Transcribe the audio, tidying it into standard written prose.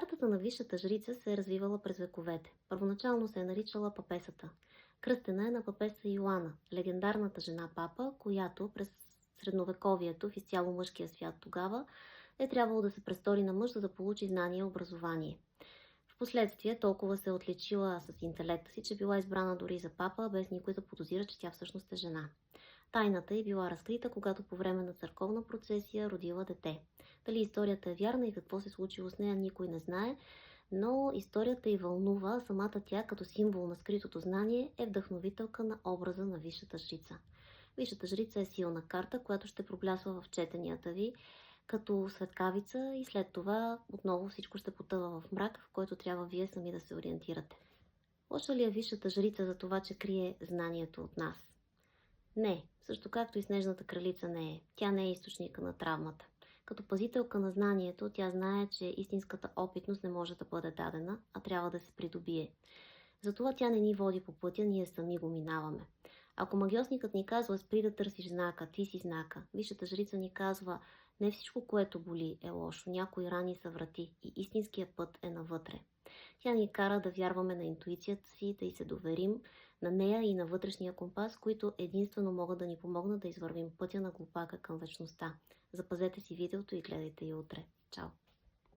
Картата на висшата жрица се е развивала през вековете. Първоначално се е наричала папесата. Кръстена е на папеса Йоана, легендарната жена папа, която през средновековието в изцяло мъжкия свят тогава е трябвало да се престори на мъж, за да получи знание и образование. Впоследствие толкова се е отличила с интелекта си, че била избрана дори за папа, без никой да подозира, че тя всъщност е жена. Тайната е била разкрита, когато по време на църковна процесия родила дете. Дали историята е вярна и какво се случило с нея, никой не знае, но историята й вълнува, а самата тя, като символ на скритото знание, е вдъхновителка на образа на висшата жрица. Висшата жрица е силна карта, която ще проблясва в четенията ви като светкавица и след това отново всичко ще потъва в мрак, в който трябва вие сами да се ориентирате. Лоша ли е висшата жрица за това, че крие знанието от нас? Не, също както и Снежната кралица не е. Тя не е източника на травмата. Като пазителка на знанието, тя знае, че истинската опитност не може да бъде дадена, а трябва да се придобие. Затова тя не ни води по пътя, ние сами го минаваме. Ако магиосникът ни казва: спри да търсиш знака, ти си знака, висшата жрица ни казва: не всичко, което боли, е лошо, някои рани са врати и истинският път е навътре. Тя ни кара да вярваме на интуицията си, да й се доверим, на нея и на вътрешния компас, които единствено могат да ни помогнат да извървим пътя на глупака към вечността. Запазете си видеото и гледайте и утре. Чао!